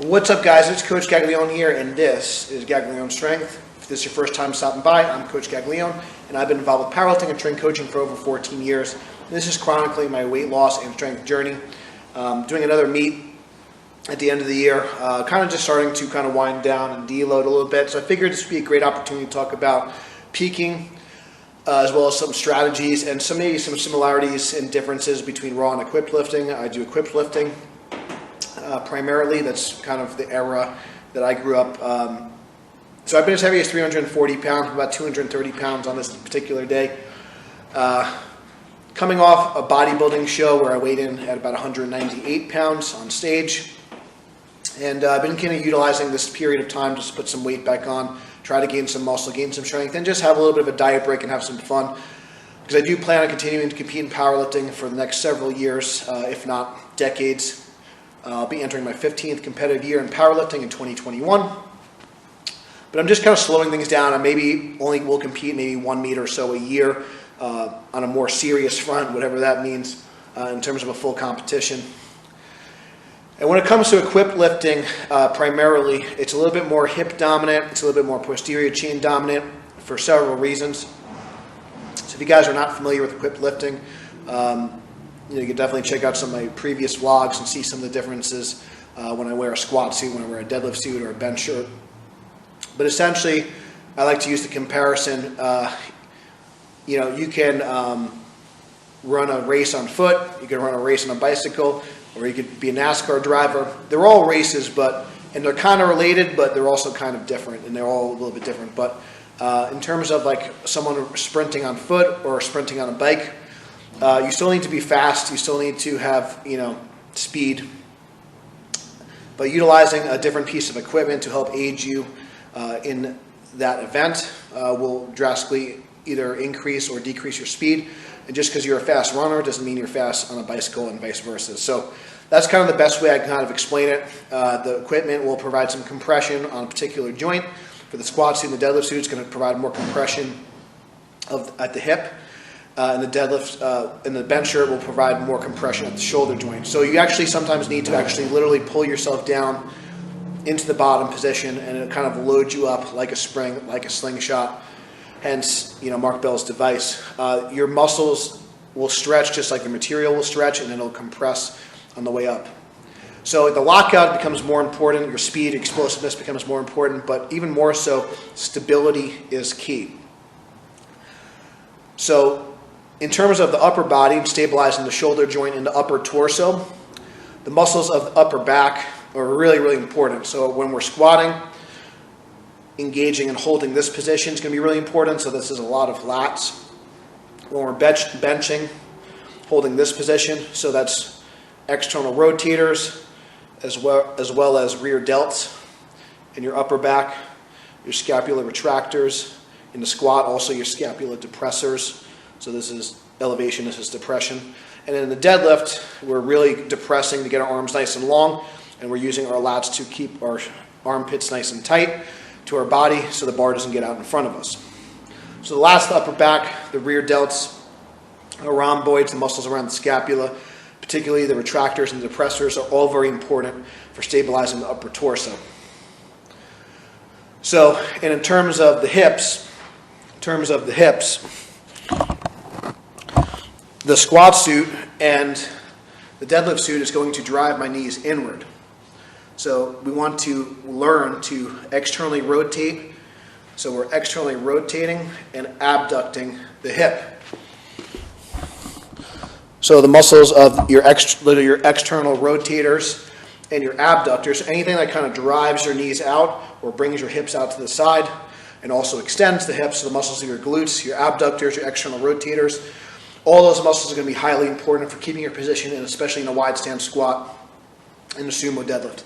What's up, guys? It's Coach Gaglione here, and this is Gaglione Strength. If this is your first time stopping by, I'm Coach Gaglione, and I've been involved with powerlifting and strength coaching for over 14 years. This is chronicling my weight loss and strength journey. Doing another meet at the end of the year, kind of just starting to kind of wind down and deload a little bit. So I figured this would be a great opportunity to talk about peaking, as well as some strategies and maybe some similarities and differences between raw and equipped lifting. I do equipped lifting. Primarily, that's kind of the era that I grew up. So I've been as heavy as 340 pounds, about 230 pounds on this particular day. Coming off a bodybuilding show where I weighed in at about 198 pounds on stage. And I've been kind of utilizing this period of time just to put some weight back on, try to gain some muscle, gain some strength, and just have a little bit of a diet break and have some fun. Because I do plan on continuing to compete in powerlifting for the next several years, if not decades. I'll be entering my 15th competitive year in powerlifting in 2021. But I'm just kind of slowing things down. I maybe only will compete maybe one meet or so a year on a more serious front, whatever that means, in terms of a full competition. And when it comes to equipped lifting, primarily, it's a little bit more hip dominant. It's a little bit more posterior chain dominant for several reasons. So if you guys are not familiar with equipped lifting, you can definitely check out some of my previous vlogs and see some of the differences when I wear a squat suit, when I wear a deadlift suit, or a bench shirt. But essentially, I like to use the comparison. You can run a race on foot, you can run a race on a bicycle, or you could be a NASCAR driver. They're all races, and they're kind of related, but they're also kind of different, and they're all a little bit different. But in terms of like someone sprinting on foot or sprinting on a bike, you still need to be fast. You still need to have, speed. But utilizing a different piece of equipment to help aid you in that event will drastically either increase or decrease your speed. And just because you're a fast runner doesn't mean you're fast on a bicycle and vice versa. So that's kind of the best way I can kind of explain it. The equipment will provide some compression on a particular joint. For the squat suit and the deadlift suit, it's going to provide more compression at the hip. And the deadlift and the bench shirt will provide more compression at the shoulder joint. So you actually sometimes need to actually literally pull yourself down into the bottom position, and it kind of loads you up like a spring, like a slingshot. Hence, Mark Bell's device. Your muscles will stretch just like the material will stretch, and it'll compress on the way up. So the lockout becomes more important. Your speed, explosiveness becomes more important, but even more so, stability is key. So in terms of the upper body, stabilizing the shoulder joint and the upper torso, the muscles of the upper back are really, really important. So when we're squatting, engaging and holding this position is going to be really important. So this is a lot of lats. When we're benching, holding this position, so that's external rotators as well as rear delts in your upper back, your scapular retractors. In the squat, also your scapular depressors. So this is elevation, this is depression. And in the deadlift, we're really depressing to get our arms nice and long, and we're using our lats to keep our armpits nice and tight to our body so the bar doesn't get out in front of us. So the last, the upper back, the rear delts, the rhomboids, the muscles around the scapula, particularly the retractors and the depressors, are all very important for stabilizing the upper torso. So, and in terms of the hips, the squat suit and the deadlift suit is going to drive my knees inward. So we want to learn to externally rotate. So we're externally rotating and abducting the hip. So the muscles of your external rotators and your abductors, anything that kind of drives your knees out or brings your hips out to the side and also extends the hips, so the muscles of your glutes, your abductors, your external rotators, all those muscles are going to be highly important for keeping your position, and especially in a wide stance squat and a sumo deadlift.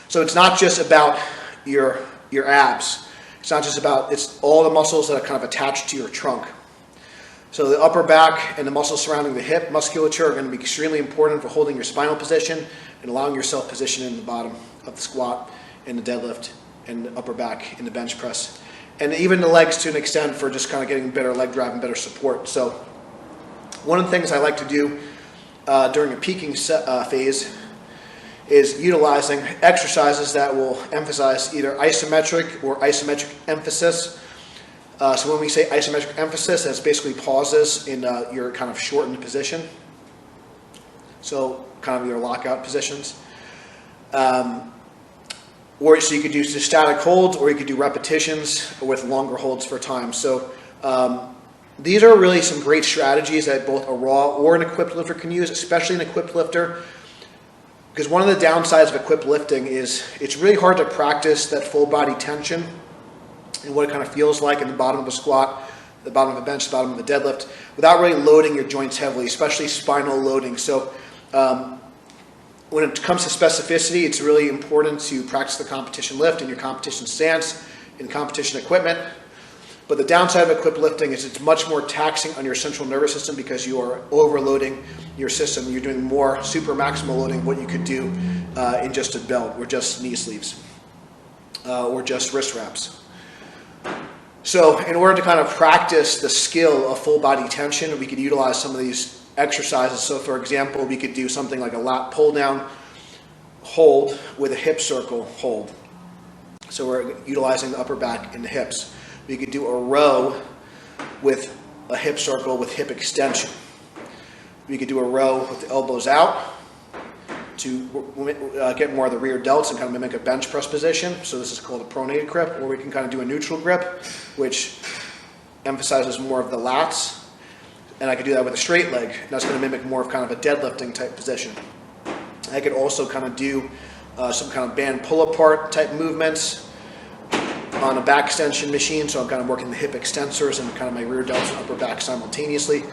So it's not just about your abs. It's all the muscles that are kind of attached to your trunk. So the upper back and the muscles surrounding the hip musculature are going to be extremely important for holding your spinal position and allowing yourself position in the bottom of the squat and the deadlift and the upper back in the bench press. And even the legs to an extent for just kind of getting better leg drive and better support. So one of the things I like to do during a peaking phase is utilizing exercises that will emphasize either isometric or isometric emphasis. So when we say isometric emphasis, that's basically pauses in your kind of shortened position. So kind of your lockout positions. Or so you could do just static holds, or you could do repetitions with longer holds for time. So these are really some great strategies that both a raw or an equipped lifter can use, especially an equipped lifter. Because one of the downsides of equipped lifting is it's really hard to practice that full body tension and what it kind of feels like in the bottom of a squat, the bottom of a bench, the bottom of a deadlift, without really loading your joints heavily, especially spinal loading. So when it comes to specificity, it's really important to practice the competition lift in your competition stance, in competition equipment. But the downside of equipped lifting is it's much more taxing on your central nervous system because you are overloading your system. You're doing more super maximal loading what you could do in just a belt or just knee sleeves or just wrist wraps. So in order to kind of practice the skill of full body tension, we could utilize some of these exercises. So for example, we could do something like a lat pull down hold with a hip circle hold. So we're utilizing the upper back and the hips. We could do a row with a hip circle with hip extension. We could do a row with the elbows out to get more of the rear delts and kind of mimic a bench press position. So this is called a pronated grip, or we can kind of do a neutral grip, which emphasizes more of the lats. And I could do that with a straight leg. And that's going to mimic more of kind of a deadlifting type position. I could also kind of do some kind of band pull apart type movements on a back extension machine. So I'm kind of working the hip extensors and kind of my rear delts and upper back simultaneously.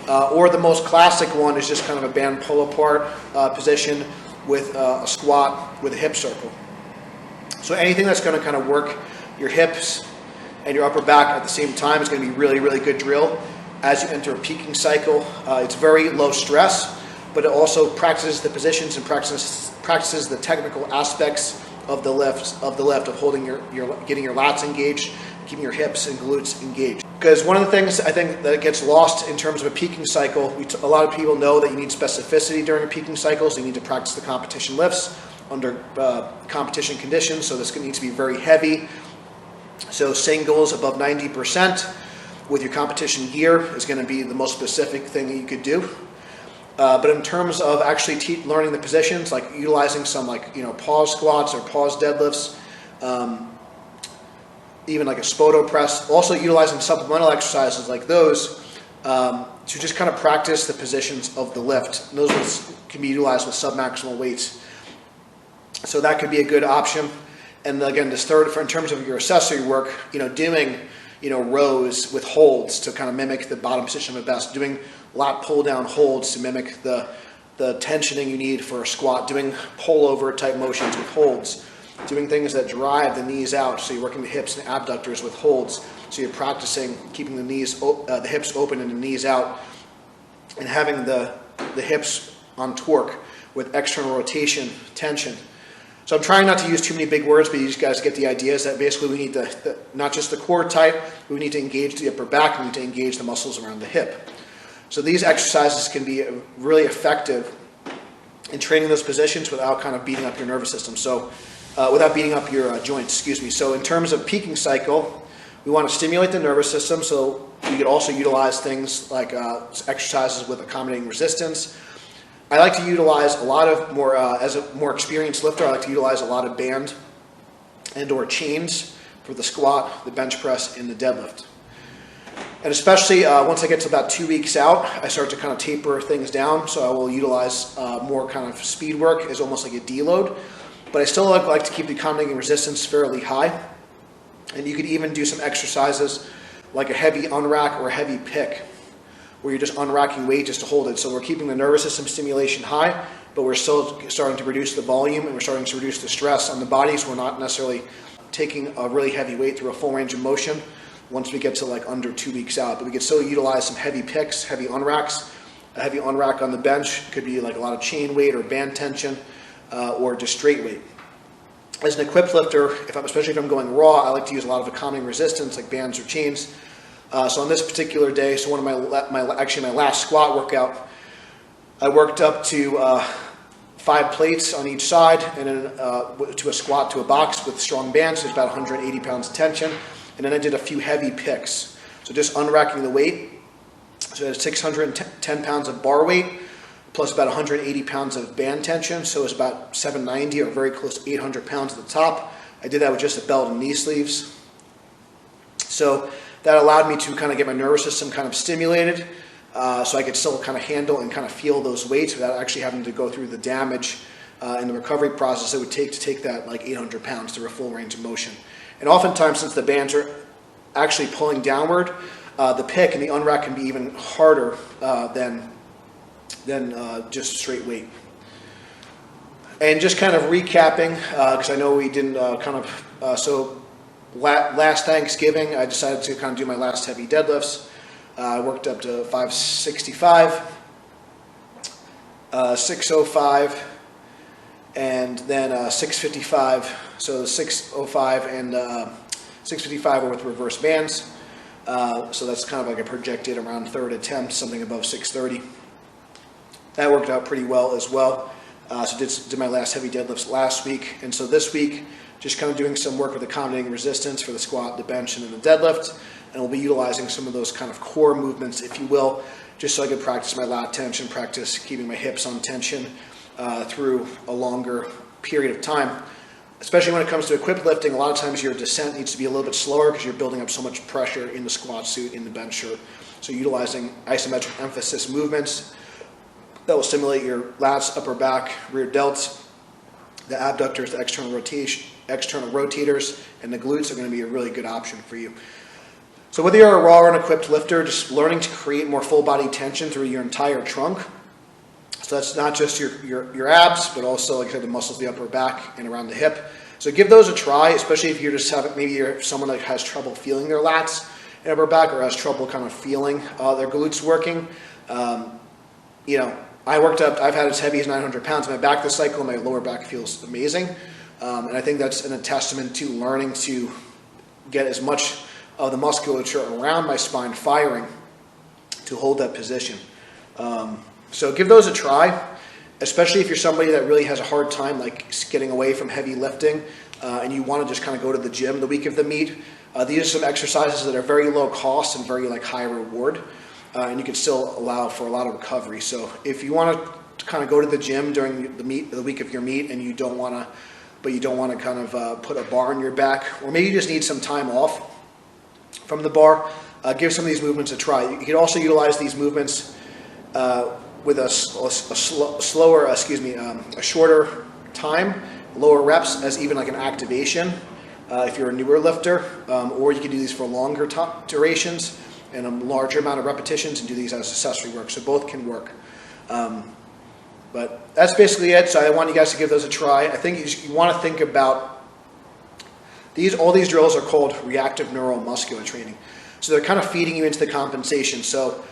Or the most classic one is just kind of a band pull apart position with a squat with a hip circle. So anything that's going to kind of work your hips and your upper back at the same time is going to be really, really good drill as you enter a peaking cycle. It's very low stress, but it also practices the positions and practices the technical aspects of the lift, of holding getting your lats engaged, keeping your hips and glutes engaged. Because one of the things I think that gets lost in terms of a peaking cycle, a lot of people know that you need specificity during a peaking cycle, so you need to practice the competition lifts under competition conditions. So this needs to be very heavy. So singles above 90% with your competition gear is going to be the most specific thing that you could do. But in terms of actually learning the positions, like utilizing some pause squats or pause deadlifts, even like a spoto press, also utilizing supplemental exercises like those to just kind of practice the positions of the lift. And those can be utilized with submaximal weights. So that could be a good option. And again, this third, in terms of your accessory work, doing rows with holds to kind of mimic the bottom position of the best, doing lat pull down holds to mimic the tensioning you need for a squat, doing pull over type motions with holds, doing things that drive the knees out, so you're working the hips and abductors with holds, so you're practicing keeping the hips open and the knees out, and having the hips on torque with external rotation tension. So I'm trying not to use too many big words, but you guys get the idea is that basically we need not just the core tight, we need to engage the upper back, we need to engage the muscles around the hip. So these exercises can be really effective in training those positions without kind of beating up your nervous system. So without beating up your joints, So in terms of peaking cycle, we want to stimulate the nervous system. So you could also utilize things like exercises with accommodating resistance. I like to utilize a lot of as a more experienced lifter, I like to utilize a lot of band and or chains for the squat, the bench press, and the deadlift. And especially once I get to about 2 weeks out, I start to kind of taper things down. So I will utilize more kind of speed work as almost like a deload. But I still like to keep the accommodating resistance fairly high. And you could even do some exercises like a heavy unrack or a heavy pick, where you're just unracking weight just to hold it. So we're keeping the nervous system stimulation high, but we're still starting to reduce the volume and we're starting to reduce the stress on the body, so we're not necessarily taking a really heavy weight through a full range of motion once we get to like under 2 weeks out. But we could still utilize some heavy picks, heavy unracks. A heavy unrack on the bench could be like a lot of chain weight or band tension or just straight weight. As an equipped lifter, especially if I'm going raw, I like to use a lot of accommodating resistance like bands or chains. So on this particular day, so one of my last squat workout, I worked up to 5 plates on each side, and then to a squat to a box with strong bands. So it's about 180 pounds of tension. And then I did a few heavy picks. So just unracking the weight. So I had 610 pounds of bar weight, plus about 180 pounds of band tension. So it's about 790 or very close to 800 pounds at the top. I did that with just a belt and knee sleeves. So that allowed me to kind of get my nervous system kind of stimulated, so I could still kind of handle and kind of feel those weights without actually having to go through the damage in the recovery process it would take to take that like 800 pounds to a full range of motion. And oftentimes, since the bands are actually pulling downward, the pick and the unrack can be even harder than just straight weight. And just kind of recapping, because I know we didn't last Thanksgiving, I decided to kind of do my last heavy deadlifts. I worked up to 565, 605, and then 655. So the 605 and 655 are with reverse bands. So that's kind of like a projected around third attempt, something above 630. That worked out pretty well as well. So did my last heavy deadlifts last week. And so this week, just kind of doing some work with accommodating resistance for the squat, the bench, and then the deadlift. And we'll be utilizing some of those kind of core movements, if you will, just so I can practice my lat tension, practice keeping my hips on tension through a longer period of time. Especially when it comes to equipped lifting, a lot of times your descent needs to be a little bit slower because you're building up so much pressure in the squat suit, in the bench shirt. So utilizing isometric emphasis movements that will stimulate your lats, upper back, rear delts, the abductors, the external rotators, and the glutes are going to be a really good option for you. So whether you're a raw or unequipped lifter, just learning to create more full body tension through your entire trunk. So that's not just your abs, but also, like I said, the muscles of the upper back and around the hip. So give those a try, especially if you're just having, maybe you're someone that has trouble feeling their lats and upper back, or has trouble kind of feeling their glutes working. I've had as heavy as 900 pounds. My back this cycle, my lower back feels amazing. And I think that's a testament to learning to get as much of the musculature around my spine firing to hold that position. So give those a try, especially if you're somebody that really has a hard time like getting away from heavy lifting and you want to just kind of go to the gym the week of the meet. These are some exercises that are very low cost and very like high reward, and you can still allow for a lot of recovery. So if you want to kind of go to the gym during the week of your meet and you don't want to kind of put a bar on your back, or maybe you just need some time off from the bar, give some of these movements a try. You can also utilize these movements with a shorter time, lower reps as even like an activation if you're a newer lifter, or you can do these for longer durations and a larger amount of repetitions and do these as accessory work. So both can work. But that's basically it. So I want you guys to give those a try. I think you want to think about all these drills are called reactive neuromuscular training. So they're kind of feeding you into the compensation. So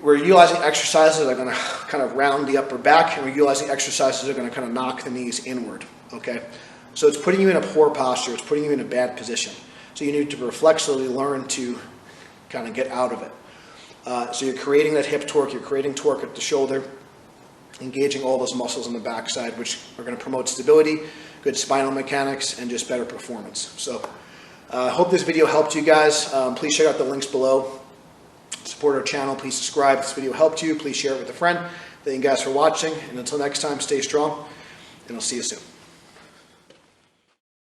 we're utilizing exercises that are going to kind of round the upper back, and we're utilizing exercises that are going to kind of knock the knees inward. Okay, so it's putting you in a poor posture. It's putting you in a bad position. So you need to reflexively learn to kind of get out of it. So you're creating that hip torque. You're creating torque at the shoulder, engaging all those muscles on the backside, which are going to promote stability, good spinal mechanics, and just better performance. So I hope this video helped you guys. Please check out the links below. Support our channel. Please subscribe if this video helped you. Please share it with a friend. Thank you guys for watching. And until next time, stay strong, and I'll see you soon.